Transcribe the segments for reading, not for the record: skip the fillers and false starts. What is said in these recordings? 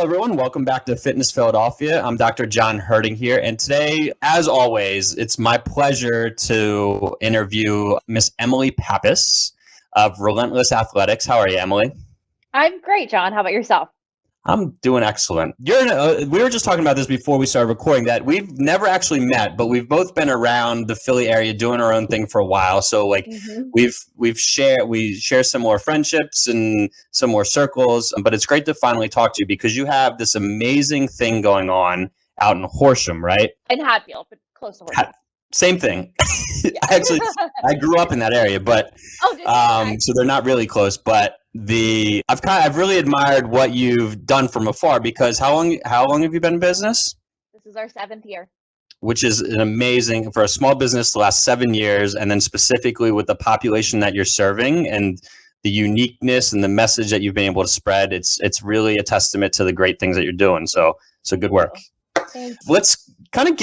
everyone. Welcome back to Fitness Philadelphia. I'm Dr. John Herding here. And today, as always, it's my pleasure to interview Miss Emily Pappas of Relentless Athletics. How are you, Emily? I'm great, John. How about yourself? I'm doing excellent. We were just talking about this before we started recording, that we've never actually met, but we've both been around the Philly area doing our own thing for a while. So we share similar friendships and similar circles, but it's great to finally talk to you because you have this amazing thing going on out in Horsham, right? In Hatfield, but close to Horsham. Same thing. I grew up in that area, but so they're not really close, but I've really admired what you've done from afar, because how long have you been in business? This is our 7th year. Which is an amazing for a small business to last 7 years, and then specifically with the population that you're serving and the uniqueness and the message that you've been able to spread. It's really a testament to the great things that you're doing. So good work. Let's kind of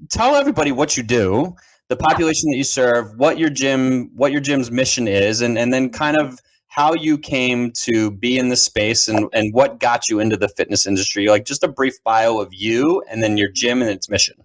tell everybody what you do, the population that you serve, what your gym's mission is, and then kind of how you came to be in this space and what got you into the fitness industry. Like just a brief bio of you and then your gym and its mission.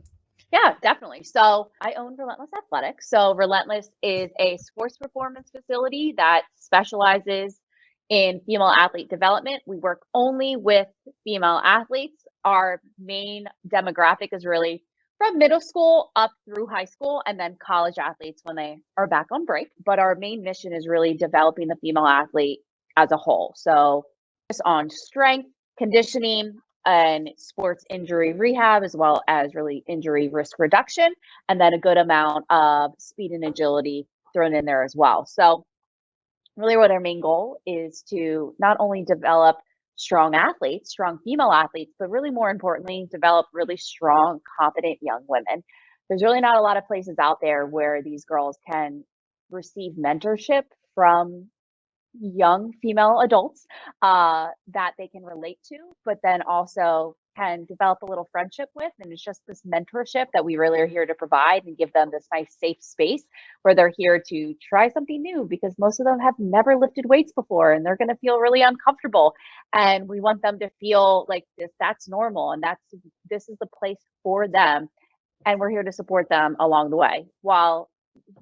Yeah, definitely. So I own Relentless Athletics. So Relentless is a sports performance facility that specializes in female athlete development. We work only with female athletes. Our main demographic is really from middle school up through high school, and then college athletes when they are back on break. But our main mission is really developing the female athlete as a whole. So just on strength, conditioning, and sports injury rehab, as well as really injury risk reduction, and then a good amount of speed and agility thrown in there as well. So really what our main goal is to not only develop strong athletes, strong female athletes, but really more importantly, develop really strong, competent young women. There's really not a lot of places out there where these girls can receive mentorship from young female adults that they can relate to, but then also can develop a little friendship with. And it's just this mentorship that we really are here to provide and give them this nice safe space where they're here to try something new, because most of them have never lifted weights before and they're going to feel really uncomfortable. And we want them to feel like that's normal, and this is the place for them. And we're here to support them along the way, while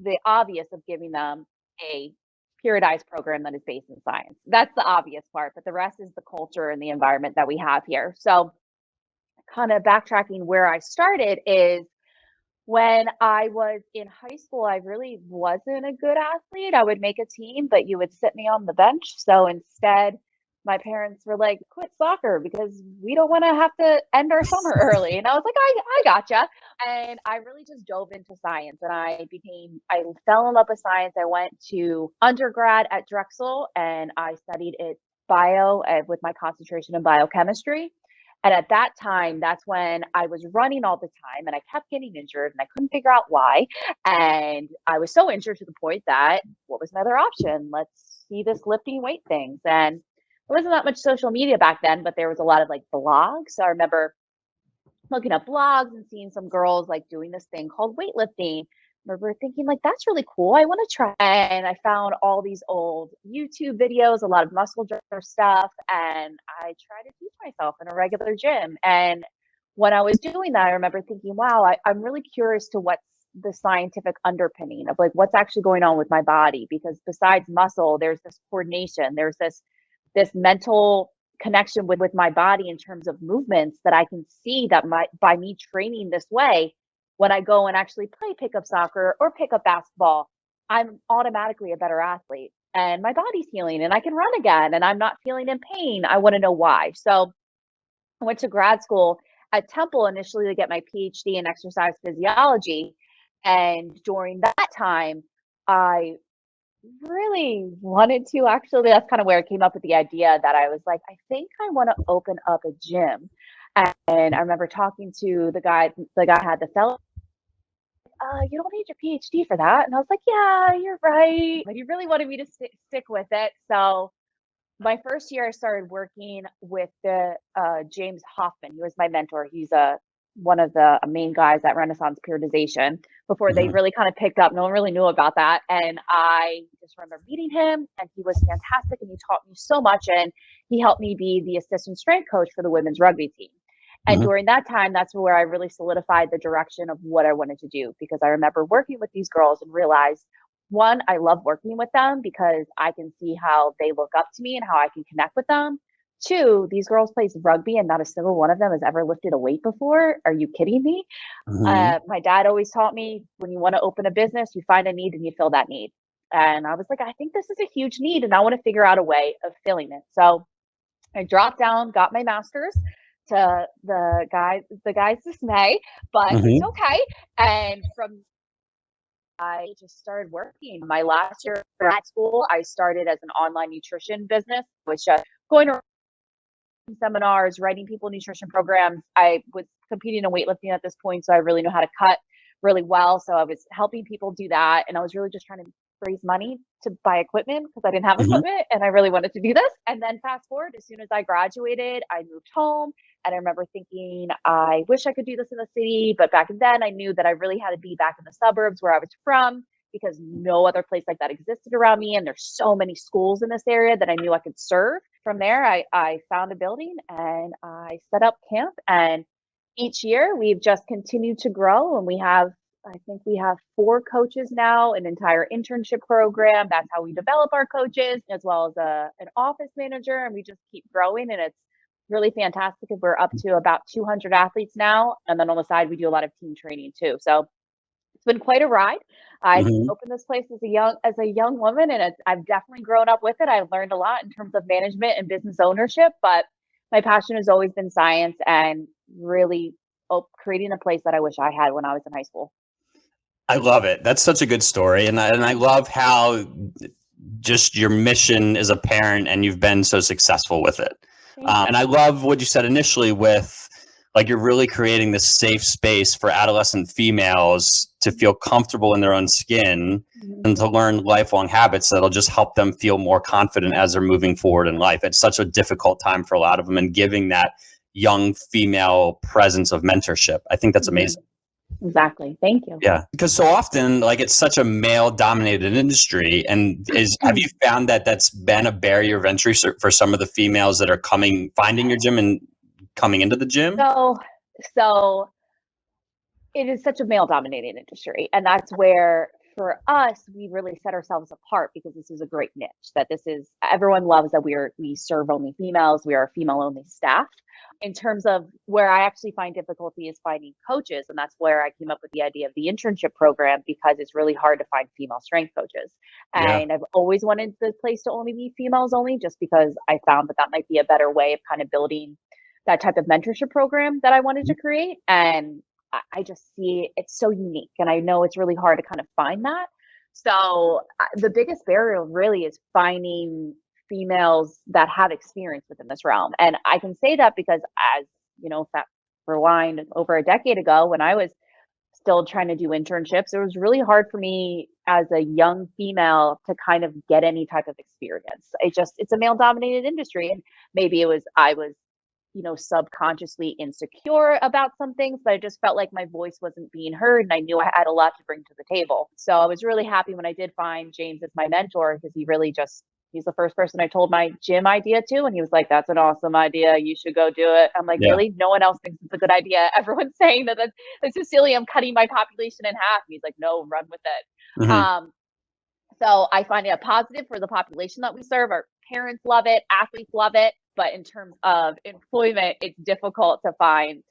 the obvious of giving them a periodized program that is based in science. That's the obvious part, but the rest is the culture and the environment that we have here. So kind of backtracking where I started is when I was in high school, I really wasn't a good athlete. I would make a team, but you would sit me on the bench. So instead, my parents were like, quit soccer because we don't want to have to end our summer early. And I was like, I gotcha. And I really just dove into science, and I fell in love with science. I went to undergrad at Drexel and I studied bio with my concentration in biochemistry. And at that time, that's when I was running all the time and I kept getting injured and I couldn't figure out why. And I was so injured to the point that what was another option? Let's see this lifting weight things. And there wasn't that much social media back then, but there was a lot of like blogs. So I remember looking up blogs and seeing some girls like doing this thing called weightlifting. I remember thinking like, that's really cool. I want to try. And I found all these old YouTube videos, a lot of muscle stuff. And I tried to teach myself in a regular gym. And when I was doing that, I remember thinking, wow, I'm really curious to what's the scientific underpinning of like what's actually going on with my body. Because besides muscle, there's this coordination, there's this mental connection with my body in terms of movements that I can see that by me training this way, when I go and actually play pickup soccer or pickup basketball, I'm automatically a better athlete and my body's healing and I can run again and I'm not feeling in pain. I want to know why. So I went to grad school at Temple initially to get my PhD in exercise physiology. And during that time, I really wanted to actually, that's kind of where it came up with the idea that I was like, I think I want to open up a gym. And I remember talking to the guy had the fellow, you don't need your PhD for that. And I was like, yeah, you're right. But he really wanted me to stick with it. So my first year, I started working with the James Hoffman. He was my mentor. He's one of the main guys at Renaissance Periodization before they really kind of picked up. No one really knew about that. And I just remember meeting him, and he was fantastic, and he taught me so much, and he helped me be the assistant strength coach for the women's rugby team. And during that time, that's where I really solidified the direction of what I wanted to do, because I remember working with these girls and realized, one, I love working with them because I can see how they look up to me and how I can connect with them. Two, these girls play rugby and not a single one of them has ever lifted a weight before. Are you kidding me? My dad always taught me, when you want to open a business, you find a need and you fill that need. And I was like, I think this is a huge need and I want to figure out a way of filling it. So I dropped down, got my master's, to the guy's dismay, but it's okay. And from I just started working. My last year at school, I started as an online nutrition business, which going to seminars, writing people nutrition programs. I was competing in weightlifting at this point, so I really know how to cut really well. So I was helping people do that, and I was really just trying to raise money to buy equipment because I didn't have equipment, and I really wanted to do this. And then fast forward, as soon as I graduated, I moved home, and I remember thinking, I wish I could do this in the city, but back then I knew that I really had to be back in the suburbs where I was from, because no other place like that existed around me. And there's so many schools in this area that I knew I could serve. From there, I found a building and I set up camp. And each year we've just continued to grow. And I think we have 4 coaches now, an entire internship program. That's how we develop our coaches, as well as an office manager. And we just keep growing. And it's really fantastic. And we're up to about 200 athletes now. And then on the side, we do a lot of team training too. So it's been quite a ride. I opened this place as a young woman, and I've definitely grown up with it. I've learned a lot in terms of management and business ownership, but my passion has always been science and really creating a place that I wish I had when I was in high school. I love it. That's such a good story. And I love how just your mission is apparent and you've been so successful with it. And I love what you said initially with, like, you're really creating this safe space for adolescent females to feel comfortable in their own skin and to learn lifelong habits that'll just help them feel more confident as they're moving forward in life. It's such a difficult time for a lot of them, and giving that young female presence of mentorship. I think that's amazing. Exactly. Thank you. Yeah. Because so often, like, it's such a male dominated industry. And have you found that that's been a barrier of entry for some of the females that are finding your gym and coming into the gym? So it is such a male dominated industry. And that's where, for us, we really set ourselves apart, because this is a great niche. Everyone loves that we serve only females. We are a female only staff. In terms of where I actually find difficulty is finding coaches. And that's where I came up with the idea of the internship program, because it's really hard to find female strength coaches. And I've always wanted the place to only be females only, just because I found that might be a better way of kind of building that type of mentorship program that I wanted to create. And I just see it's so unique. And I know it's really hard to kind of find that. So the biggest barrier really is finding females that have experience within this realm. And I can say that because, as you know, rewind over a decade ago, when I was still trying to do internships, it was really hard for me as a young female to kind of get any type of experience. It's a male dominated industry. And maybe I was subconsciously insecure about some things, but I just felt like my voice wasn't being heard, and I knew I had a lot to bring to the table. So I was really happy when I did find James as my mentor, because he's the first person I told my gym idea to, and he was like, "That's an awesome idea. You should go do it." I'm like, "Really? No one else thinks it's a good idea. Everyone's saying that's so silly. I'm cutting my population in half." And he's like, "No, run with it." So I find it a positive for the population that we serve. Our parents love it, athletes love it. But in terms of employment, it's difficult to find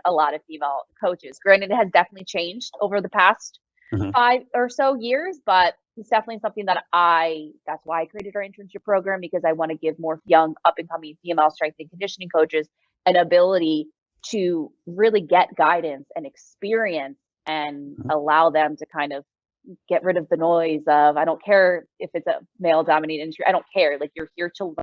a lot of female coaches. Granted, it has definitely changed over the past 5 or so years, but it's definitely something that's why I created our internship program, because I want to give more young up and coming female strength and conditioning coaches an ability to really get guidance and experience, and allow them to kind of get rid of the noise of, I don't care if it's a male dominated industry. I don't care. Like, you're here to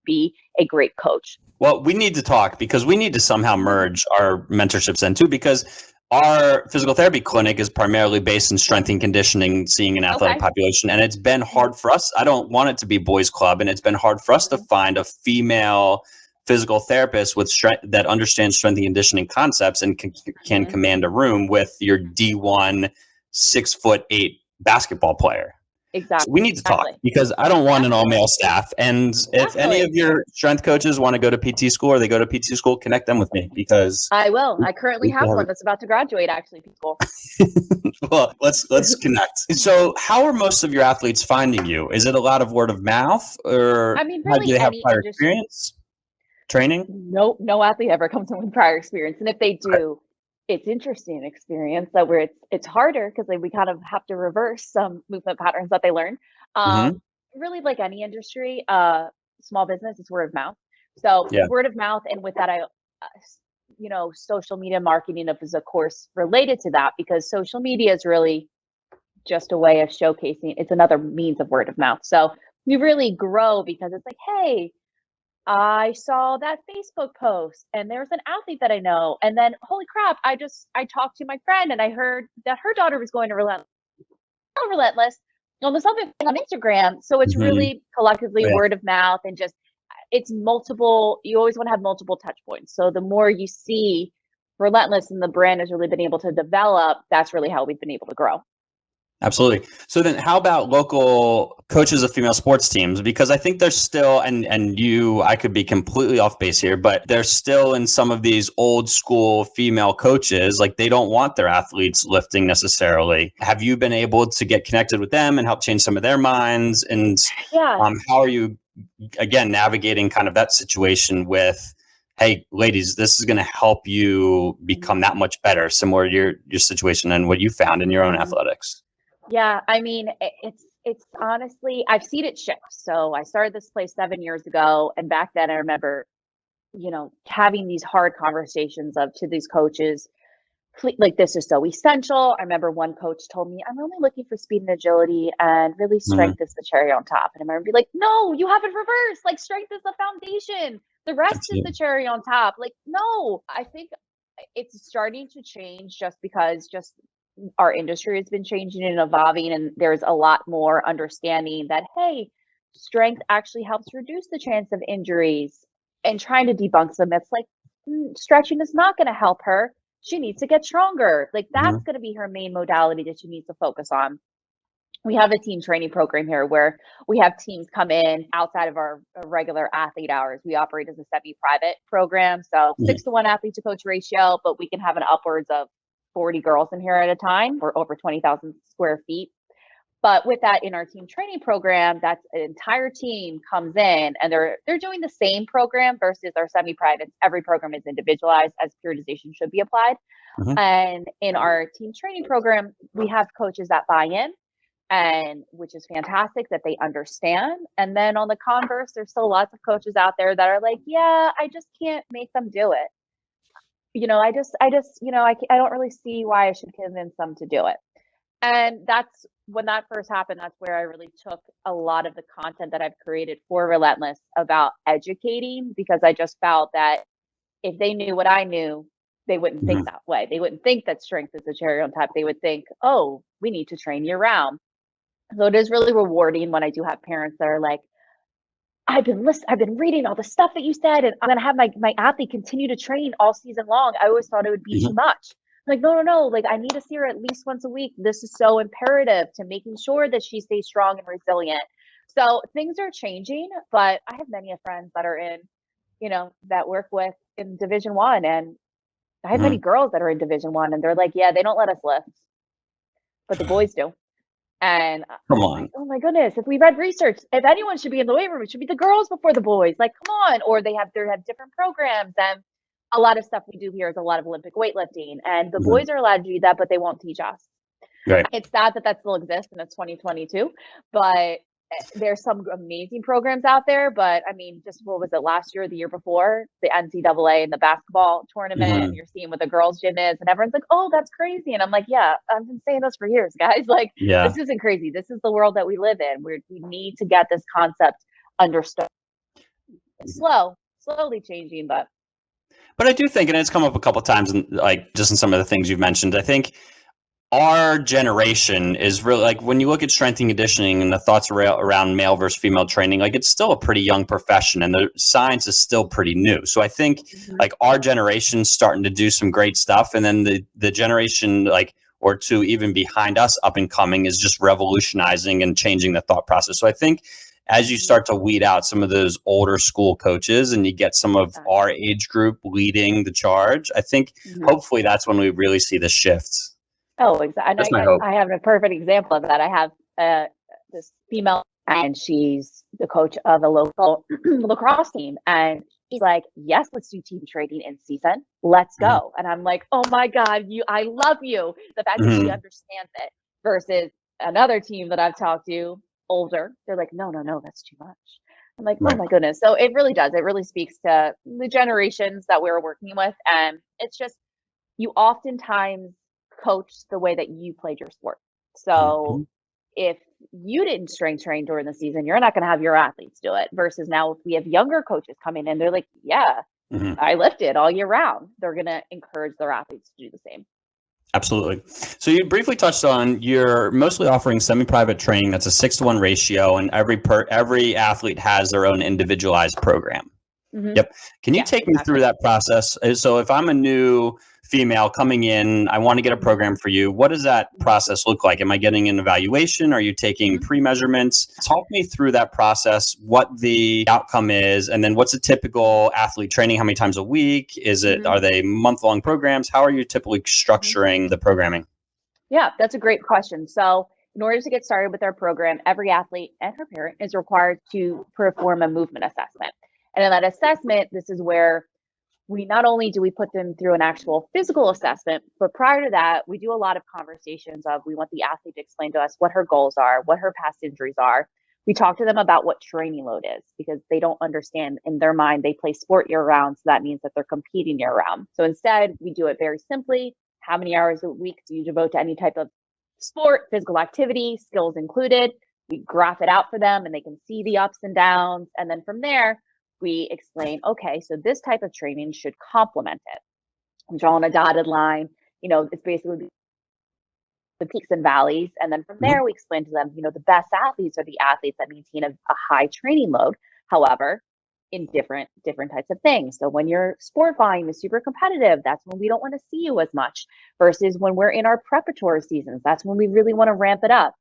be a great coach. Well, we need to talk, because we need to somehow merge our mentorships in too, because our physical therapy clinic is primarily based in strength and conditioning, seeing an athletic population. And it's been hard for us. I don't want it to be boys club. And it's been hard for us to find a female physical therapist with that understands strength and conditioning concepts and can command a room with your D1 6'8" basketball player. Exactly. So we need to talk because I don't want an all male staff. And if any of your strength coaches want to go to PT school or they go to PT school, connect them with me because I will. I currently have one that's about to graduate actually, school. Well, let's connect. So how are most of your athletes finding you? Is it a lot of word of mouth or I mean, do really they have any prior industry. experience? Training? No athlete ever comes in with prior experience. And if they do, it's interesting experience that where it's harder because we kind of have to reverse some movement patterns that they learn. Really like any industry, small business, it's word of mouth. So Yeah. word of mouth, and with that, social media marketing is of course related to that because social media is really just a way of showcasing. It's another means of word of mouth. So you really grow because it's like, hey, I saw that Facebook post and there's an athlete that I know. And then holy crap, I talked to my friend and I heard that her daughter was going to Relentless on the something on Instagram. So it's really collectively word of mouth and just it's multiple. You always want to have multiple touch points. So the more you see Relentless and the brand has really been able to develop, that's really how we've been able to grow. Absolutely. So then how about local coaches of female sports teams? Because I think there's still, and I could be completely off base here, but there's still in some of these old school female coaches, like they don't want their athletes lifting necessarily. Have you been able to get connected with them and help change some of their minds? And how are you, again, navigating kind of that situation with, hey, ladies, this is going to help you become that much better, similar to your situation and what you found in your own athletics? Yeah, I mean, it's honestly, I've seen it shift. So I started this place 7 years ago, and back then I remember, having these hard conversations to these coaches, like this is so essential. I remember one coach told me, I'm only looking for speed and agility, and really strength is the cherry on top. And I remember being like, no, you have it reversed. Like strength is the foundation. The rest is the cherry on top. Like, no, I think it's starting to change just because our industry has been changing and evolving, and there's a lot more understanding that, hey, strength actually helps reduce the chance of injuries, and trying to debunk some myths like stretching is not going to help her. She needs to get stronger. Like that's going to be her main modality that she needs to focus on. We have a team training program here where we have teams come in outside of our regular athlete hours. We operate as a semi-private program. So 6-to-1 athlete to coach ratio, but we can have an upwards of 40 girls in here at a time. We're over 20,000 square feet. But with that, in our team training program, that's an entire team comes in and they're doing the same program versus our semi-privates. Every program is individualized as periodization should be applied. And in our team training program, we have coaches that buy in, and which is fantastic that they understand. And then on the converse, there's still lots of coaches out there that are like, yeah, I just can't make them do it. I don't really see why I should convince them to do it. And that's when that first happened. That's where I really took a lot of the content that I've created for Relentless about educating, because I just felt that if they knew what I knew, they wouldn't think that way. They wouldn't think that strength is the cherry on top. They would think, oh, we need to train year round. So it is really rewarding when I do have parents that are like, I've been reading all the stuff that you said, and I'm going to have my athlete continue to train all season long. I always thought it would be too much. I'm like, no. Like, I need to see her at least once a week. This is so imperative to making sure that she stays strong and resilient. So things are changing, but I have many friends that are in, that work with in Division I, and I have many girls that are in Division I, and they're like, yeah, they don't let us lift, but the boys do. And come on, like, oh my goodness, if we read research, if anyone should be in the weight room, it should be the girls before the boys. Like, come on. Or they have different programs, and a lot of stuff we do here is a lot of Olympic weightlifting, and the boys are allowed to do that, but they won't teach us. Right. It's sad that still exists, and it's 2022, but there's some amazing programs out there. But I mean, just what was it, last year or the year before, the NCAA and the basketball tournament, and you're seeing what the girls' gym is, and everyone's like, oh, that's crazy. And I'm like, yeah, I've been saying this for years, guys. Like, this isn't crazy. This is the world that we live in. We need to get this concept understood. It's slowly changing, but I do think, and it's come up a couple of times, and like just in some of the things you've mentioned, I think our generation is really, like, when you look at strength and conditioning and the thoughts around male versus female training, like, it's still a pretty young profession and the science is still pretty new. So I think like our generation's starting to do some great stuff. And then the generation, like or two even behind us up and coming is just revolutionizing and changing the thought process. So I think as you start to weed out some of those older school coaches and you get some of our age group leading the charge, I think hopefully that's when we really see the shift. Oh, exactly. That's my hope. I have a perfect example of that. I have this female, and she's the coach of a local lacrosse team. And she's like, yes, let's do team training in season. Let's go. And I'm like, oh my God, I love you. The fact that she understands it versus another team that I've talked to, older, they're like, no, that's too much. I'm like, oh my goodness. So it really does. It really speaks to the generations that we're working with. And it's just, you oftentimes coach the way that you played your sport. So if you didn't strength train during the season, you're not going to have your athletes do it. Versus now, if we have younger coaches coming in, they're like, yeah, I lifted all year round. They're going to encourage their athletes to do the same. Absolutely. So you briefly touched on you're mostly offering semi-private training. That's a 6-to-1 ratio, and every athlete has their own individualized program. Yep. Can you take me through that process? So if I'm a new female coming in, I want to get a program for you. What does that process look like? Am I getting an evaluation? Are you taking pre-measurements? Talk me through that process, what the outcome is, and then what's a typical athlete training? How many times a week? Are they month-long programs? How are you typically structuring the programming? Yeah, that's a great question. So in order to get started with our program, every athlete and her parent is required to perform a movement assessment. And in that assessment, this is where we not only do we put them through an actual physical assessment, but prior to that, we do a lot of conversations of we want the athlete to explain to us what her goals are, what her past injuries are. We talk to them about what training load is because they don't understand in their mind, they play sport year round. So that means that they're competing year round. So instead, we do it very simply. How many hours a week do you devote to any type of sport, physical activity, skills included? We graph it out for them and they can see the ups and downs. And then from there, we explain, okay, so this type of training should complement it. We draw on a dotted line, it's basically the peaks and valleys. And then from there, we explain to them, the best athletes are the athletes that maintain a high training load. However, in different types of things. So when your sport volume is super competitive, that's when we don't want to see you as much versus when we're in our preparatory seasons. That's when we really want to ramp it up.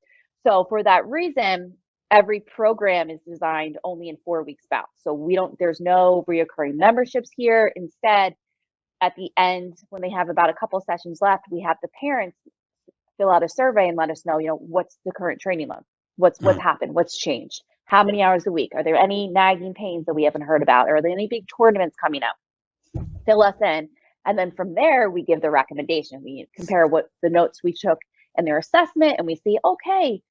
So for that reason, every program is designed only in 4-week bouts. So there's no reoccurring memberships here. Instead, at the end, when they have about a couple sessions left, we have the parents fill out a survey and let us know, what's the current training load? What's happened? What's changed? How many hours a week? Are there any nagging pains that we haven't heard about? Are there any big tournaments coming up? Fill us in. And then from there, we give the recommendation. We compare what the notes we took in their assessment and we see, okay,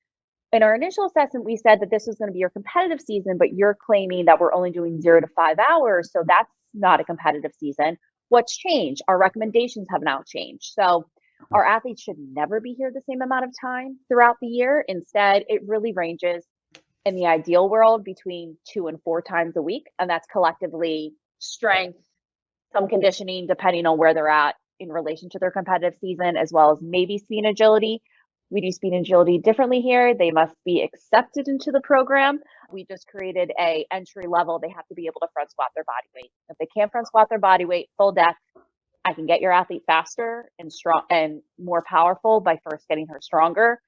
in our initial assessment, we said that this was going to be your competitive season, but you're claiming that we're only doing 0 to 5 hours. So that's not a competitive season. What's changed? Our recommendations have now changed. So our athletes should never be here the same amount of time throughout the year. Instead, it really ranges in the ideal world between 2 and 4 times a week. And that's collectively strength, some conditioning, depending on where they're at in relation to their competitive season, as well as maybe speed and agility. We do speed and agility differently here. They must be accepted into the program. We just created a entry level. They have to be able to front squat their body weight. If they can't front squat their body weight, full depth, I can get your athlete faster and strong and more powerful by first getting her stronger.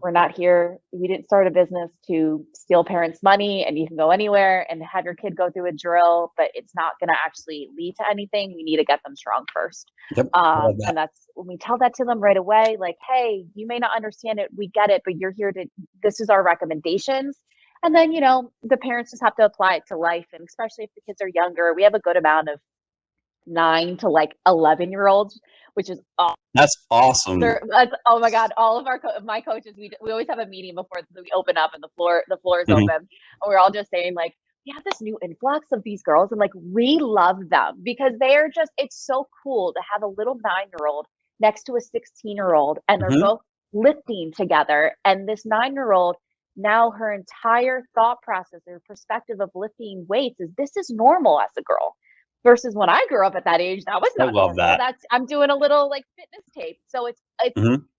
We're not here. We didn't start a business to steal parents' money and you can go anywhere and have your kid go through a drill, but it's not going to actually lead to anything. We need to get them strong first. Yep, and that's when we tell that to them right away, like, hey, you may not understand it. We get it, but you're here this is our recommendations. And then, the parents just have to apply it to life. And especially if the kids are younger, we have a good amount of 9 to 11-year-olds, which is awesome. That's awesome. Oh my God. All of my coaches, we always have a meeting before we open up and the floor is open. And we're all just saying like, we have this new influx of these girls and like, we love them because it's so cool to have a little 9-year-old next to a 16-year-old and they're both lifting together. And this 9-year-old, now her entire thought process, her perspective of lifting weights this is normal as a girl. Versus when I grew up at that age, that was not normal. That. I'm doing a little like fitness tape. So it's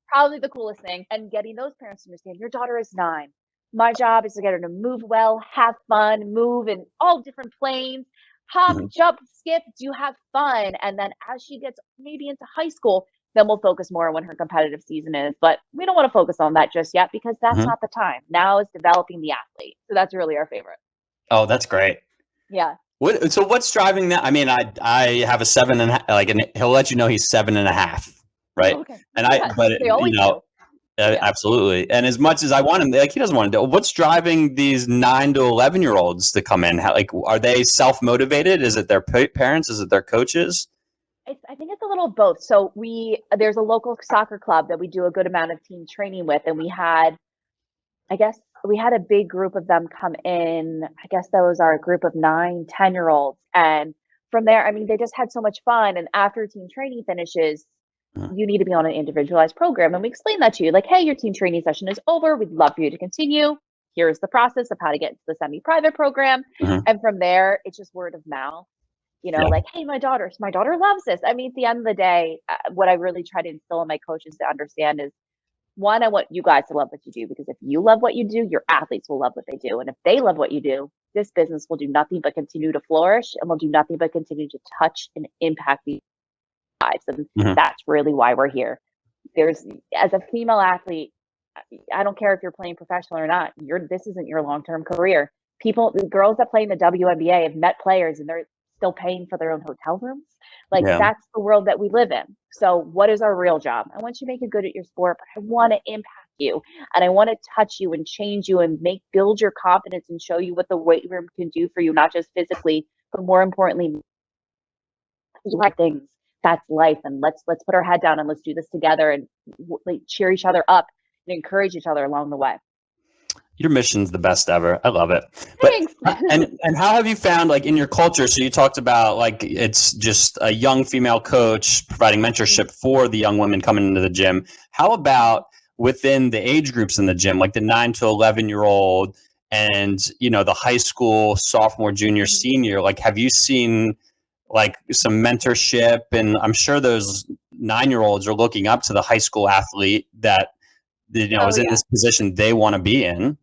probably the coolest thing. And getting those parents to understand your daughter is 9. My job is to get her to move well, have fun, move in all different planes, hop, jump, skip, do have fun. And then as she gets maybe into high school, Then we'll focus more on when her competitive season is. But we don't want to focus on that just yet because that's not the time. Now is developing the athlete. So that's really our favorite. Oh, that's great. Yeah. So what's driving that? I mean, I have a 7.5, and he'll let you know he's 7.5, right? Okay. And Yes, they always do. Yeah. Absolutely. And as much as I want him, like, he doesn't want to do. What's driving these 9 to 11-year-olds to come in? How, like, are they self-motivated? Is it their parents? Is it their coaches? I think it's a little of both. So there's a local soccer club that we do a good amount of team training with, and we had a big group of them come in. I guess that was our group of 9, 10-year-olds. And from there, I mean, they just had so much fun. And after team training finishes, you need to be on an individualized program. And we explain that to you, like, hey, your team training session is over. We'd love for you to continue. Here's the process of how to get into the semi-private program. And from there, it's just word of mouth. Like, hey, my daughter loves this. I mean, at the end of the day, what I really try to instill in my coaches to understand is, one, I want you guys to love what you do, because if you love what you do, your athletes will love what they do. And if they love what you do, this business will do nothing but continue to flourish and will do nothing but continue to touch and impact these lives. And that's really why we're here. As a female athlete, I don't care if you're playing professional or not, this isn't your long-term career. The girls that play in the WNBA have met players and they're still paying for their own hotel rooms. Like, that's the world that we live in. So what is our real job? I want you to make it good at your sport, but I want to impact you, and I want to touch you and change you and build your confidence and show you what the weight room can do for you, not just physically, but more importantly, things. That's life. And let's put our head down and let's do this together and like cheer each other up and encourage each other along the way. Your mission's the best ever. I love it. Thanks. And how have you found, like, in your culture? So you talked about, like, it's just a young female coach providing mentorship for the young women coming into the gym. How about within the age groups in the gym, like the 9 to 11-year-old and, the high school, sophomore, junior, senior? Like, have you seen, like, some mentorship? And I'm sure those 9-year-olds are looking up to the high school athlete that, is in this position they want to be in.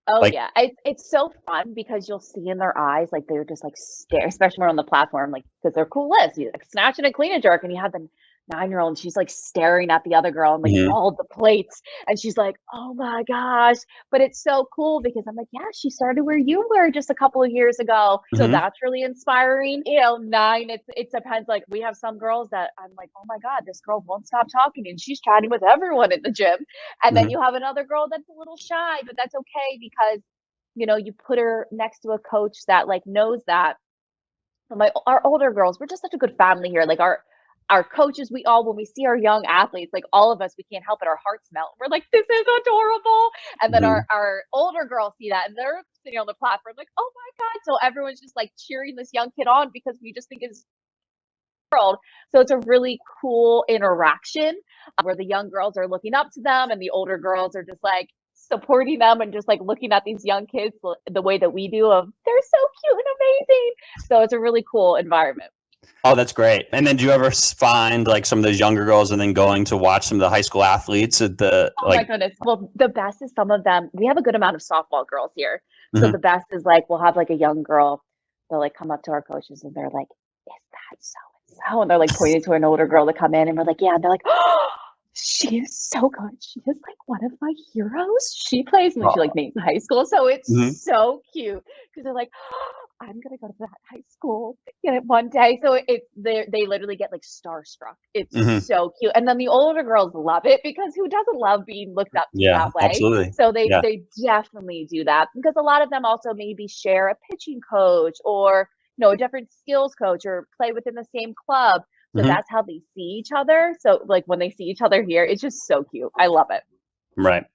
Oh, yeah. It's so fun because you'll see in their eyes, like, they're just like stare, especially when on the platform, like, because they're cool lifts. You like snatch and a clean and jerk, and you have the 9-year-old and she's like staring at the other girl and like all the plates, and she's like, oh my gosh. But it's so cool because I'm like, yeah, she started where you were just a couple of years ago. So that's really inspiring. 9, it depends. Like, we have some girls that I'm like, oh my God, this girl won't stop talking and she's chatting with everyone in the gym. And then you have another girl that's a little shy, but that's okay because you put her next to a coach that like knows that. Our older girls, we're just such a good family here. Like, our coaches, when we see our young athletes, like, all of us, we can't help it. Our hearts melt. We're like, this is adorable. And then our older girls see that and they're sitting on the platform like, oh my God. So everyone's just like cheering this young kid on because we just think it's world. So it's a really cool interaction where the young girls are looking up to them and the older girls are just like supporting them and just like looking at these young kids the way that we do of they're so cute and amazing. So it's a really cool environment. Oh, that's great. And then do you ever find like some of those younger girls and then going to watch some of the high school athletes at the my goodness. Well, the best is some of them. We have a good amount of softball girls here. So the best is like we'll have like a young girl, they'll like come up to our coaches and they're like, is that so and so? And they're like pointing to an older girl to come in and we're like, yeah. And they're like, oh, she is so good. She is like one of my heroes. She plays when she like names high school. So it's so cute because they're like, oh, I'm gonna go to that high school one day. So they literally get like starstruck. It's so cute. And then the older girls love it because who doesn't love being looked up to that way? Absolutely. So they definitely do that because a lot of them also maybe share a pitching coach or a different skills coach or play within the same club. So that's how they see each other. So like when they see each other here, it's just so cute. I love it. Right.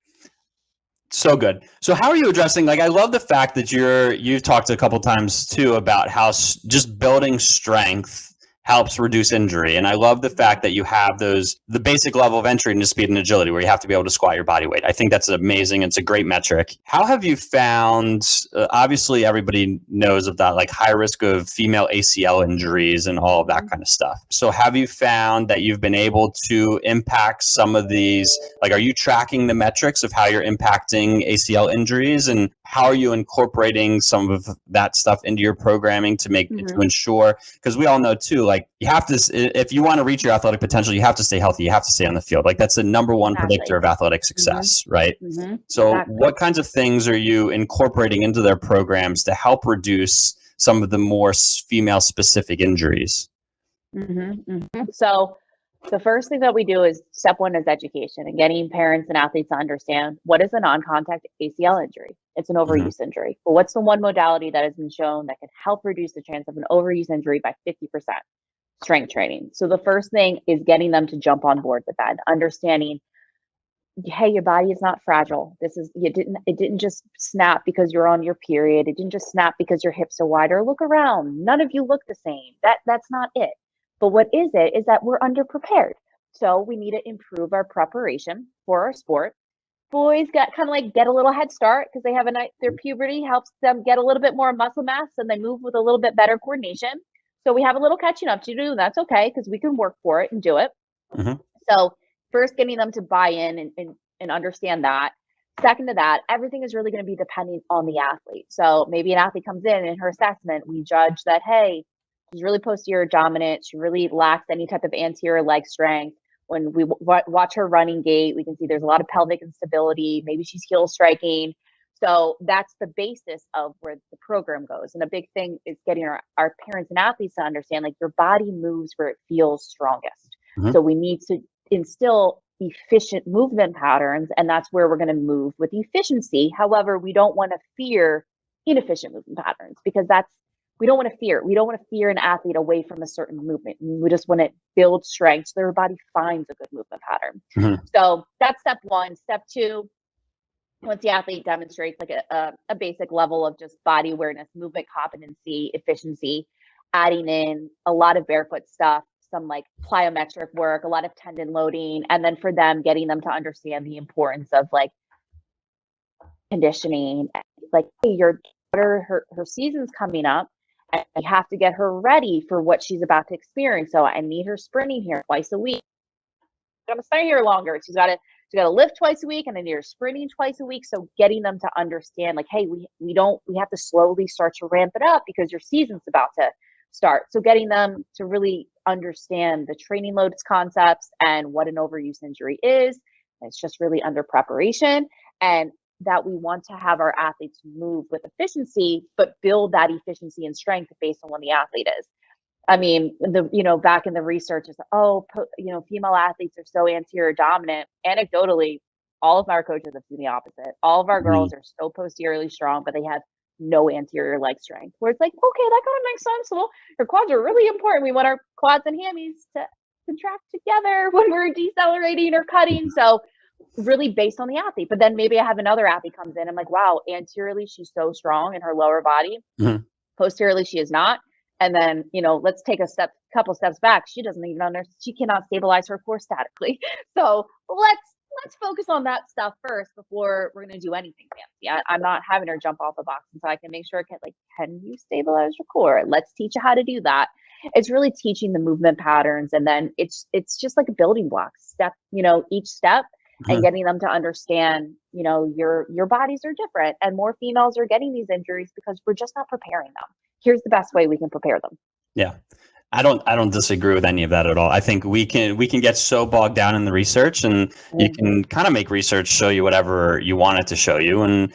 So good. So how are you addressing, like, I love the fact that you've talked a couple times too about how just building strength helps reduce injury. And I love the fact that you have the basic level of entry into speed and agility where you have to be able to squat your body weight. I think that's amazing. It's a great metric. How have you found, obviously everybody knows of that, like high risk of female ACL injuries and all of that kind of stuff. So have you found that you've been able to impact some of these, like, are you tracking the metrics of how you're impacting ACL injuries and how are you incorporating some of that stuff into your programming to make to ensure, because we all know too, like you have to, if you want to reach your athletic potential, you have to stay healthy, you have to stay on the field. Like that's the number one predictor of athletic success, right? So what kinds of things are you incorporating into their programs to help reduce some of the more female specific injuries? So the first thing that we do is step one is education and getting parents and athletes to understand what is a non-contact ACL injury. It's an overuse injury. But what's the one modality that has been shown that can help reduce the chance of an overuse injury by 50%? Strength training. So the first thing is getting them to jump on board with that, understanding, hey, your body is not fragile. It didn't just snap because you're on your period. It didn't just snap because your hips are wider. Look around. None of you look the same. That's not it. But what is it is that we're underprepared. So we need to improve our preparation for our sport. Boys get a little head start because they have their puberty helps them get a little bit more muscle mass and they move with a little bit better coordination. So we have a little catching up to do. And that's okay because we can work for it and do it. So first, getting them to buy in and understand that. Second to that, everything is really going to be dependent on the athlete. So maybe an athlete comes in her assessment, we judge that, hey, she's really posterior dominant. She really lacks any type of anterior leg strength. When we watch her running gait, we can see there's a lot of pelvic instability. Maybe she's heel striking. So that's the basis of where the program goes. And a big thing is getting our parents and athletes to understand, like, your body moves where it feels strongest. So we need to instill efficient movement patterns, and that's where we're going to move with efficiency. However, we don't want to fear inefficient movement patterns because we don't want to fear an athlete away from a certain movement. We just want to build strength so their body finds a good movement pattern. So that's step one. Step two, once the athlete demonstrates like a basic level of just body awareness, movement competency, efficiency, adding in a lot of barefoot stuff, some like plyometric work, a lot of tendon loading, and then for them, getting them to understand the importance of like conditioning. Like, hey, your daughter, her season's coming up, and I have to get her ready for what she's about to experience. So I need her sprinting here twice a week. I'm gonna stay here longer. She's got to lift twice a week, and I need her sprinting twice a week. So getting them to understand, like, hey, we have to slowly start to ramp it up because your season's about to start. So getting them to really understand the training loads concepts and what an overuse injury is. It's just really under preparation, and that we want to have our athletes move with efficiency, but build that efficiency and strength based on what the athlete is. I mean, back in the research is, female athletes are so anterior dominant. Anecdotally, all of our coaches have seen the opposite. All of our girls are so posteriorly strong, but they have no anterior leg strength. Where it's like, okay, that kind of makes sense. Well, your quads are really important. We want our quads and hammies to contract together when we're decelerating or cutting. So really based on the athlete. But then maybe I have another athlete comes in. I'm like, wow, anteriorly she's so strong in her lower body. Posteriorly she is not. And then, let's take a couple steps back. She doesn't even understand. She cannot stabilize her core statically. So let's focus on that stuff first before we're going to do anything fancy. I'm not having her jump off the box until I can make sure, can you stabilize your core? Let's teach you how to do that. It's really teaching the movement patterns. And then it's just like a building block step, each step, and getting them to understand, your bodies are different, and more females are getting these injuries because we're just not preparing them. Here's the best way we can prepare them. Yeah. I don't disagree with any of that at all. I think we can get so bogged down in the research, and you can kind of make research show you whatever you want it to show you. And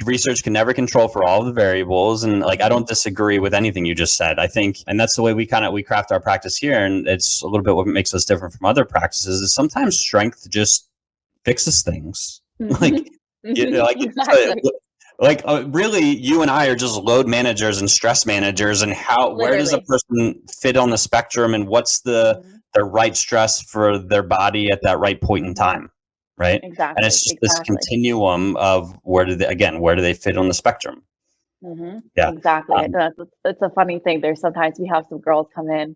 research can never control for all the variables. And I don't disagree with anything you just said. I think, and that's the way we craft our practice here. And it's a little bit what makes us different from other practices is sometimes strength just fixes things. Really, you and I are just load managers and stress managers, and where does a person fit on the spectrum, and what's the right stress for their body at that right point in time, right? Exactly. And it's just this continuum of where do they fit on the spectrum? Yeah, exactly. It's a funny thing. There's sometimes we have some girls come in,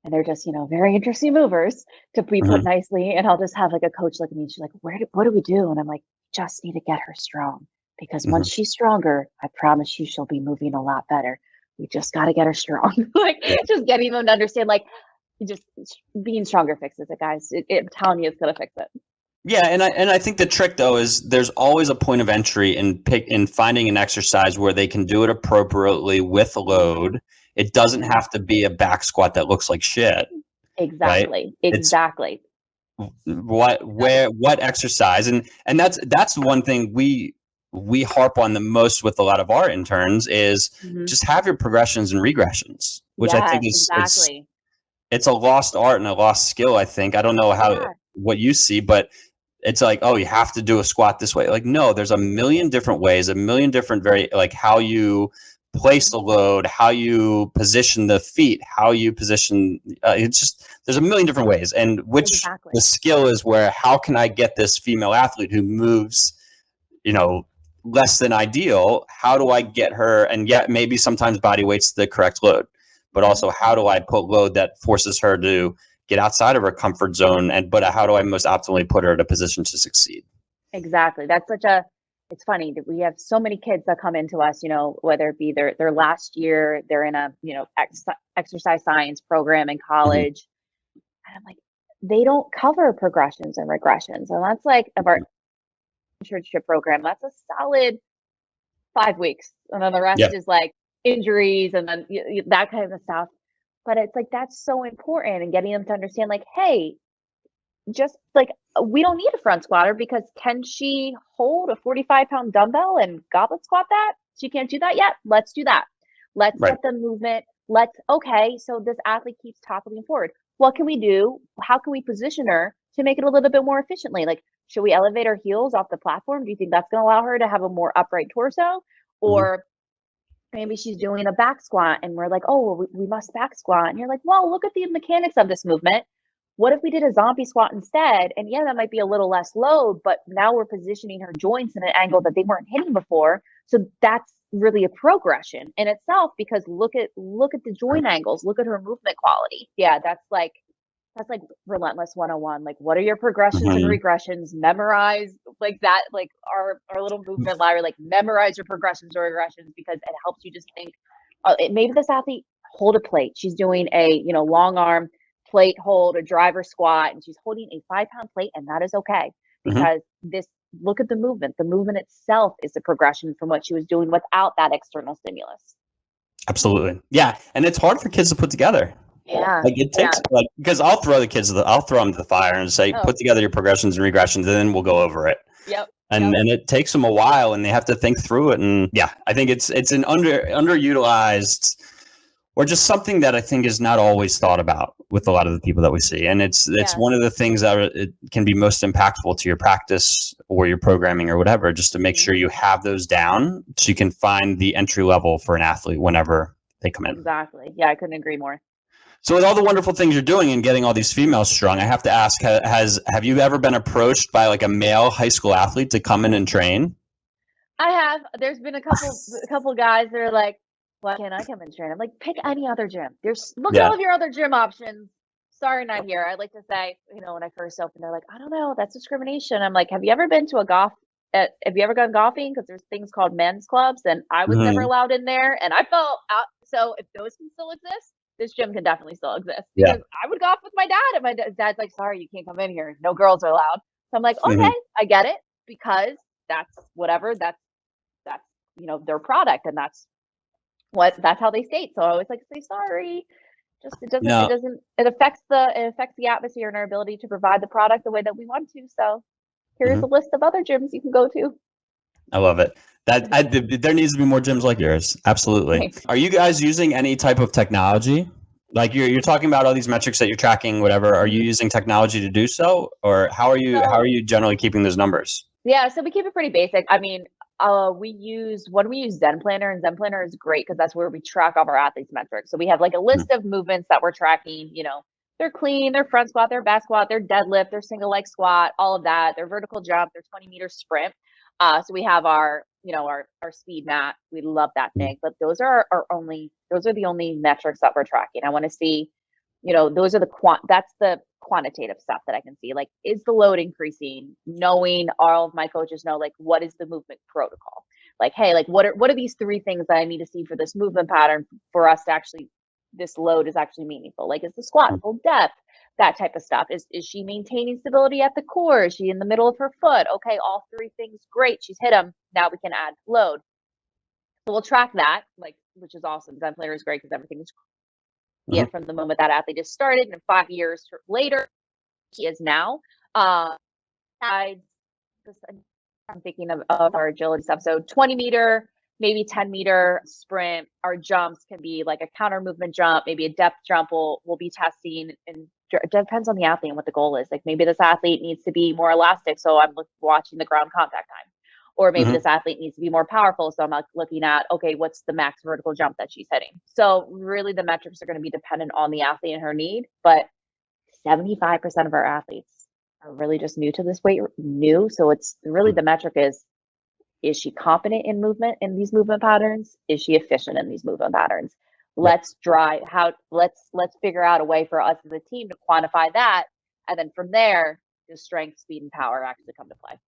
and they're just, very interesting movers, to be put nicely. And I'll just have a coach look at me, and she's like, what do we do? And I'm like, just need to get her strong. Because once she's stronger, I promise you she'll be moving a lot better. We just got to get her strong. Just getting them to understand, just being stronger fixes it, guys. I'm telling you, it's going to fix it. Yeah, and I think the trick though is there's always a point of entry in finding an exercise where they can do it appropriately with a load. It doesn't Mhm. have to be a back squat that looks like shit, right? Exactly. It's Exactly. what exercise, and that's one thing we harp on the most with a lot of our interns is Mhm. just have your progressions and regressions, which I think Yes, is exactly. it's a lost art and a lost skill. I think I don't know how Yeah. what you see, but it's like, oh, you have to do a squat this way. Like, no, there's a million different ways, a million different like how you place Mhm. the load, how you position the feet, how you position. It's just there's a million different ways, and which the Exactly. skill is where how can I get this female athlete who moves, you know, less than ideal? How do I get her? And yet maybe sometimes body weight's the correct load, but Mhm. also how do I put load that forces her to get outside of her comfort zone, and but how do I most optimally put her in a position to succeed? Exactly. It's funny that we have so many kids that come into us, whether it be their last year, they're in a, exercise science program in Mhm. college. And I'm like, they don't cover progressions and regressions. And that's like of our internship program, that's a solid 5 weeks. And then the rest Yeah. is like injuries and then that kind of stuff. But it's like, that's so important and getting them to understand, like, hey, just like we don't need a front squatter because can she hold a 45-pound dumbbell and goblet squat that? She can't do that yet. Let's do that. Let's Right. get the movement. Okay, so this athlete keeps toppling forward. What can we do? How can we position her to make it a little bit more efficiently? Like, should we elevate her heels off the platform? Do you think that's going to allow her to have a more upright torso? Mhm. Or maybe she's doing a back squat and we're like, oh, well, we must back squat. And you're like, well, look at the mechanics of this movement. What if we did a zombie squat instead? And yeah, that might be a little less load, but now we're positioning her joints in an angle that they weren't hitting before. So that's really a progression in itself because look at the Right. joint angles, look at her movement quality. Yeah, that's like relentless 101. Like, what are your progressions and Mhm. regressions? Memorize like that, like our little movement library, like memorize your progressions or regressions because it helps you just think, maybe this athlete hold a plate. She's doing a, long arm plate hold, a driver squat, and she's holding a 5-pound plate, and that is okay Mhm. because look at the movement. The movement itself is a progression from what she was doing without that external stimulus. Absolutely. Yeah, and it's hard for kids to put together. Yeah. Like it Yeah. takes like because I'll throw them to the fire and say, Oh, put together your progressions and regressions, and then we'll go over it. yep. And Yep. it takes them a while, and they have to think through it. And yeah, I think it's an underutilized or just something that I think is not always thought about with a lot of the people that we see. And it's Yeah. one of the things that it can be most impactful to your practice or your programming or whatever, just to make Mhm. sure you have those down so you can find the entry level for an athlete whenever they come in. Exactly. Yeah, I couldn't agree more. So with all the wonderful things you're doing and getting all these females strong, I have to ask, have you ever been approached by like a male high school athlete to come in and train? I have. There's been a couple guys that are like, "Why can't I come and train?" I'm like, "Pick any other gym. Look at Yeah. all of your other gym options." Sorry, not here. I like to say, when I first opened, they're like, "I don't know, that's discrimination." I'm like, "Have you ever been to a golf? Have you ever gone golfing? Because there's things called men's clubs, and I was never Mhm. allowed in there, and I felt out. So if those can still exist, this gym can definitely still exist Yeah. because I would golf with my dad, and my dad's like, "Sorry, you can't come in here. No girls are allowed." So I'm like, Mhm. "Okay, I get it." Because that's whatever. That's their product and that's how they state. So I always like to say sorry. Just No, it affects the atmosphere and our ability to provide the product the way that we want to. So here's mhm. a list of other gyms you can go to. I love it. There needs to be more gyms like yours. Absolutely. Are you guys using any type of technology? Like you're talking about all these metrics that you're tracking, whatever. Are you Mhm. using technology to do so, or how are So you generally keeping those numbers? yeah, so we keep it pretty basic. I mean, we use Zen Planner, and Zen Planner is great because that's where we track all of our athletes' metrics. So we have like a list Mhm. of movements that we're tracking. Their clean, their front squat, their back squat, their deadlift, their single leg squat, all of that, their vertical jump, their 20-meter sprint. So we have our speed mat. We love that Mhm. thing, but those are the only metrics that we're tracking. I want to see, those are that's the quantitative stuff that I can see. Like, is the load increasing? Knowing all of my coaches know, like, what is the movement protocol? Like, hey, like, what are these 3 things that I need to see for this movement pattern for us to actually, this load is actually meaningful? Like, is the squat full depth? that type of stuff. Is she maintaining stability at the core? Is she in the middle of her foot? Okay, all three things, great. She's hit them. Now we can add load. So we'll track that, like, which is awesome. Zen Player is great because everything is from the moment that athlete is started, and 5 years later, she is now. I'm thinking of our agility stuff. So 20-meter, maybe 10-meter sprint. Our jumps can be like a counter movement jump, maybe a depth jump. We'll be testing, and it depends on the athlete and what the goal is. Like maybe this athlete needs to be more elastic, so I'm watching the ground contact time. Or maybe this athlete needs to be more powerful, so I'm looking at, okay, what's the max vertical jump that she's hitting? So really the metrics are going to be dependent on the athlete and her need, but 75% of our athletes are really just new to this weight, so it's really the metric is she competent in movement, in these movement patterns? Is she efficient in these movement patterns? Let's figure out a way for us as a team to quantify that, and then from there, the strength, speed, and power actually come to play.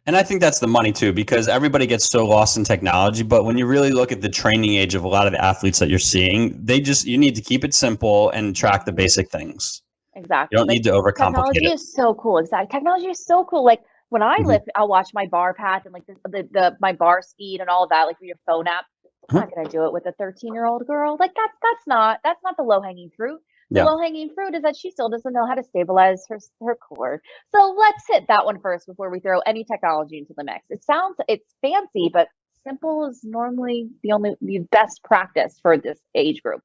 And I think that's the money too, because everybody gets so lost in technology. But when you really look at the training age of a lot of the athletes that you're seeing, you need to keep it simple and track the basic things. Exactly. You don't need to overcomplicate technology it. is so cool. Exactly. Technology is so cool. Like when I lift, I'll watch my bar path and like my bar speed and all of that, like with your phone app. I'm not gonna do it with a 13-year-old girl. Like that's not the low hanging fruit. The low hanging fruit is that she still doesn't know how to stabilize her core. So let's hit that one first before we throw any technology into the mix. It's fancy, but simple is normally the best practice for this age group.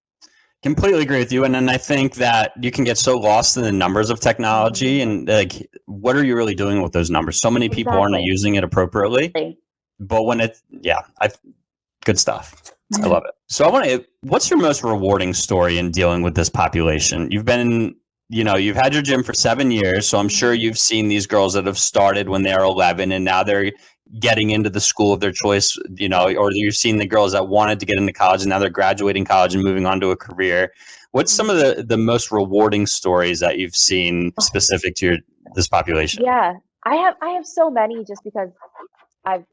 Completely agree with you. And then I think that you can get so lost in the numbers of technology and like, what are you really doing with those numbers? So many people aren't using it appropriately, but when good stuff. I love it. So what's your most rewarding story in dealing with this population? You've had your gym for 7 years, so I'm sure you've seen these girls that have started when they're 11 and now they're getting into the school of their choice, or you've seen the girls that wanted to get into college and now they're graduating college and moving on to a career. What's some of the most rewarding stories that you've seen specific to this population? Yeah, I have so many, just because I've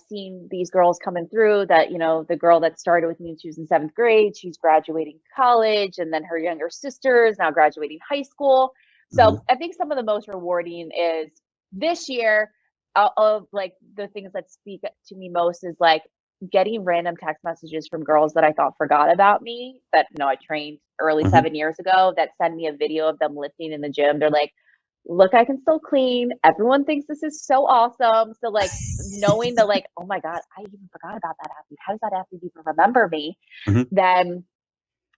seen these girls coming through that, the girl that started with me, she was in 7th grade, she's graduating college, and then her younger sister is now graduating high school. So I think some of the most rewarding is this year, of like the things that speak to me most is like getting random text messages from girls that I thought forgot about me, that, I trained early 7 years ago, that send me a video of them lifting in the gym. They're like, look, I can still clean. Everyone thinks this is so awesome. So like knowing that, like, oh my God, I even forgot about that athlete. How does that athlete even remember me? Then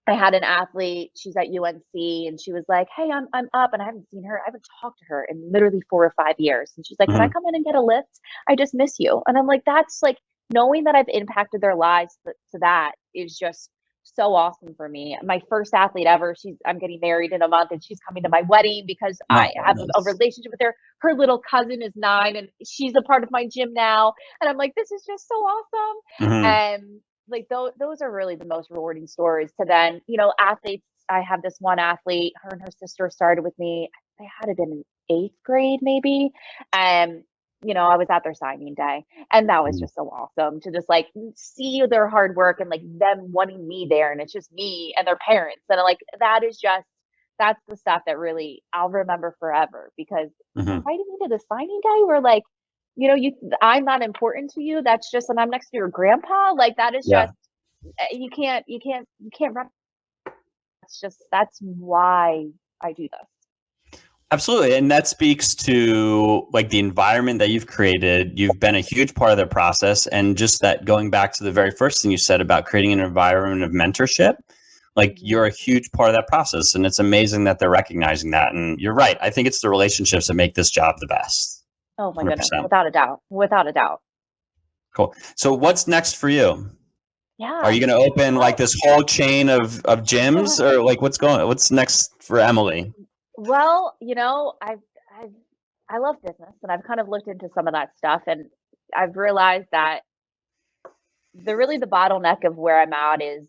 I had an athlete, she's at UNC, and she was like, hey, I'm up, and I haven't seen her. I haven't talked to her in literally 4 or 5 years. And she's like, can I come in and get a lift? I just miss you. And I'm like, that's like, knowing that I've impacted their lives to that is just so awesome for me. My first athlete ever, I'm getting married in a month, and she's coming to my wedding because I have a relationship with her. Her little cousin is 9 and she's a part of my gym now. And I'm like, this is just so awesome. And like those are really the most rewarding stories. To then, athletes, I have this one athlete, her and her sister started with me. They had it in 8th grade maybe. And I was at their signing day, and that was just so awesome to just like see their hard work and like them wanting me there, and it's just me and their parents, and like that's the stuff that really I'll remember forever, because inviting me to the signing day where like, I'm not important to you. That's just, and I'm next to your grandpa. Like that is just, you can't run. That's why I do this. Absolutely. And that speaks to like the environment that you've created. You've been a huge part of their process. And just that, going back to the very first thing you said about creating an environment of mentorship, like you're a huge part of that process. And it's amazing that they're recognizing that. And you're right. I think it's the relationships that make this job the best. Oh my 100%. Goodness. Without a doubt. Cool. So what's next for you? Yeah. Are you going to open like this whole chain of gyms, or like what's next for Emily? Well, I love business, and I've kind of looked into some of that stuff, and I've realized that the bottleneck of where I'm at is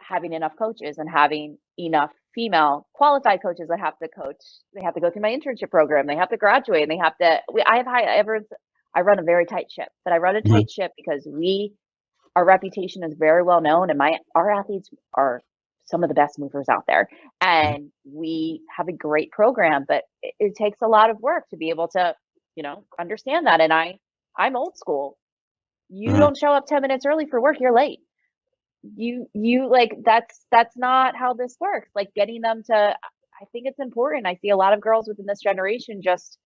having enough coaches and having enough female qualified coaches that have to coach. They have to go through my internship program. They have to graduate, and they have to. I run a very tight ship, but I run a tight ship because our reputation is very well known, and our athletes are some of the best movers out there. And we have a great program, but it takes a lot of work to be able to, understand that. And I'm old school. You don't show up 10 minutes early for work, you're late. You like that's not how this works. Like getting them to, I think it's important. I see a lot of girls within this generation just,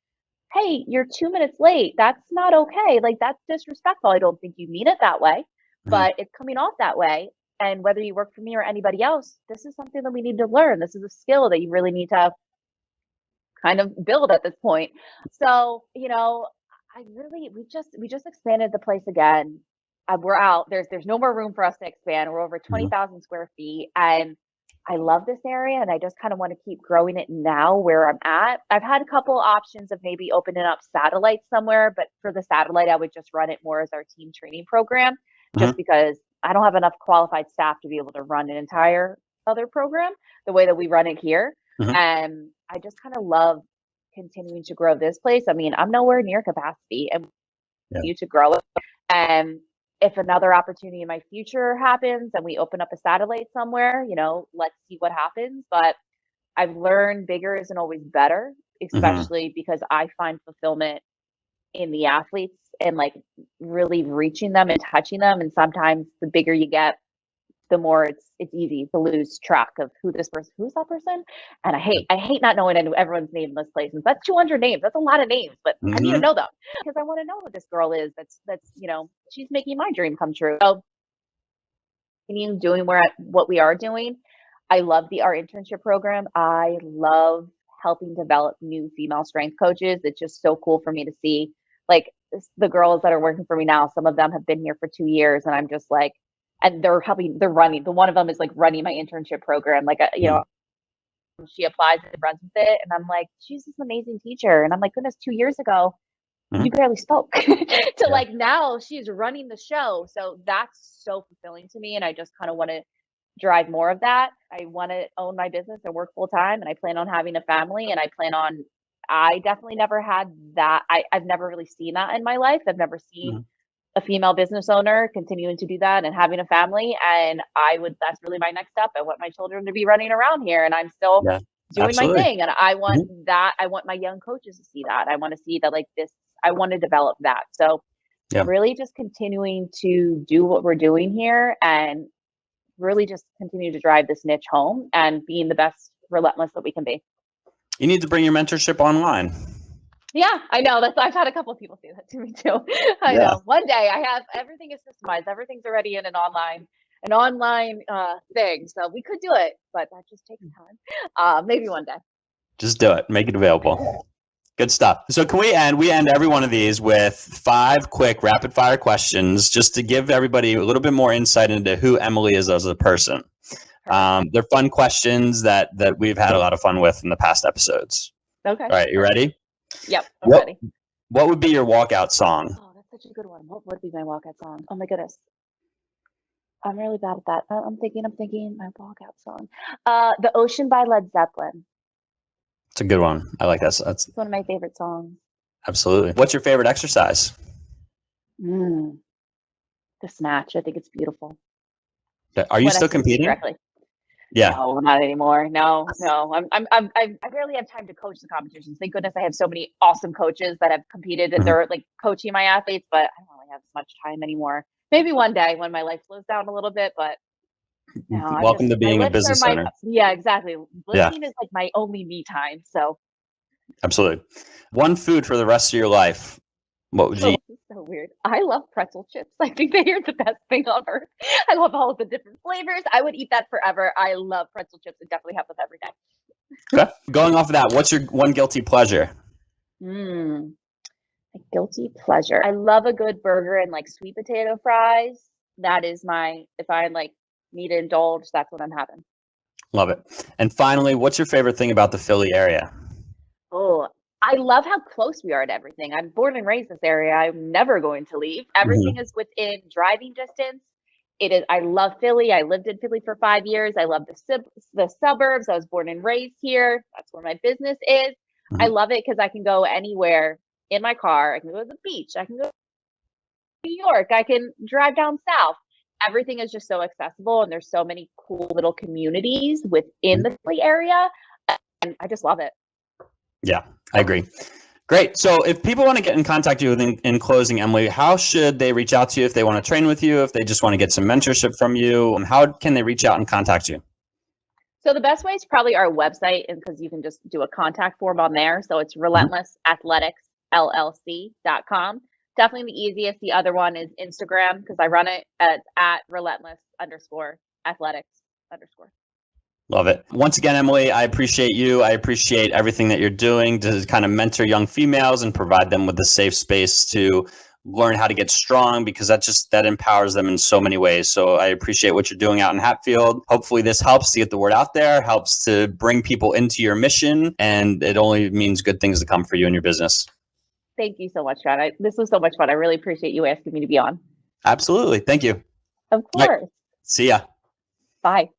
hey, you're 2 minutes late. That's not okay. Like that's disrespectful. I don't think you mean it that way, but it's coming off that way. And whether you work for me or anybody else, this is something that we need to learn. This is a skill that you really need to kind of build at this point. So, we just expanded the place again. We're out. There's no more room for us to expand. We're over 20,000 square feet, and I love this area, and I just kind of want to keep growing it now where I'm at. I've had a couple options of maybe opening up satellite somewhere, but for the satellite, I would just run it more as our team training program, just because I don't have enough qualified staff to be able to run an entire other program the way that we run it here. And I just kind of love continuing to grow this place. I mean, I'm nowhere near capacity and continue to grow it. And if another opportunity in my future happens and we open up a satellite somewhere, let's see what happens. But I've learned bigger isn't always better, especially because I find fulfillment in the athletes and like really reaching them and touching them. And sometimes the bigger you get, the more it's easy to lose track of who's that person. And I hate not knowing everyone's name in this place. And that's 200 names. That's a lot of names, but I need to know them because I want to know who this girl is. That's she's making my dream come true. So continuing doing what we are doing. I love our internship program. I love helping develop new female strength coaches. It's just so cool for me to see like the girls that are working for me now. Some of them have been here for 2 years, and I'm just like, and they're running. The one of them is like running my internship program. Like, she applies and runs with it. And I'm like, she's this amazing teacher. And I'm like, goodness, 2 years ago, you barely spoke to like now she's running the show. So that's so fulfilling to me. And I just kind of want to drive more of that. I want to own my business and work full time. And I plan on having a family, and I definitely never had that. I've never really seen that in my life. I've never seen a female business owner continuing to do that and having a family. And that's really my next step. I want my children to be running around here, and I'm still doing my thing. And I want that. I want my young coaches to see that. I want to see that like this, I want to develop that. So really just continuing to do what we're doing here and really just continue to drive this niche home and being the best relentless that we can be. You need to bring your mentorship online. Yeah, I know. I've had a couple of people say that to me too. I know. One day everything is systemized. Everything's already in an online thing. So we could do it, but that just takes time. Maybe one day. Just do it. Make it available. Good stuff. So can we end every one of these with 5 quick rapid fire questions just to give everybody a little bit more insight into who Emily is as a person. They're fun questions that we've had a lot of fun with in the past episodes. Okay. All right. You ready? Yep. I'm ready. What would be your walkout song? Oh, that's such a good one. What would be my walkout song? Oh my goodness. I'm really bad at that. I'm thinking my walkout song. The Ocean by Led Zeppelin. It's a good one. I like that. That's one of my favorite songs. Absolutely. What's your favorite exercise? The snatch. I think it's beautiful. Are you still competing? Directly. Yeah. No, not anymore. No. I barely have time to coach the competitions. Thank goodness I have so many awesome coaches that have competed and they're like coaching my athletes, but I don't really have as much time anymore. Maybe one day when my life slows down a little bit, but no. Welcome to being a business owner. Yeah, exactly. Lifting is like my only me time. So absolutely. One food for the rest of your life. What would you eat? This is so weird. I love pretzel chips. I think they are the best thing on earth. I love all of the different flavors. I would eat that forever. I love pretzel chips. I definitely have them every day. Okay. Going off of that, what's your one guilty pleasure? A guilty pleasure. I love a good burger and like sweet potato fries. That is if I like need to indulge, that's what I'm having. Love it. And finally, what's your favorite thing about the Philly area? Oh, I love how close we are to everything. I'm born and raised in this area. I'm never going to leave. Everything is within driving distance. I love Philly. I lived in Philly for 5 years. I love the suburbs. I was born and raised here. That's where my business is. I love it because I can go anywhere in my car. I can go to the beach. I can go to New York. I can drive down south. everything is just so accessible, and there's so many cool little communities within the Philly area, and I just love it. Yeah, I agree. Great. So if people want to get in contact with you in closing, Emily, how should they reach out to you if they want to train with you, if they just want to get some mentorship from you? How can they reach out and contact you? So the best way is probably our website, and because you can just do a contact form on there. So it's relentlessathleticsllc.com. Definitely the easiest. The other one is Instagram, because I run it at relentless_athletics_. Love it. Once again, Emily, I appreciate you. I appreciate everything that you're doing to kind of mentor young females and provide them with a safe space to learn how to get strong, because that empowers them in so many ways. So I appreciate what you're doing out in Hatfield. Hopefully this helps to get the word out there, helps to bring people into your mission, and it only means good things to come for you and your business. Thank you so much, John. This was so much fun. I really appreciate you asking me to be on. Absolutely. Thank you. Of course. Right. See ya. Bye.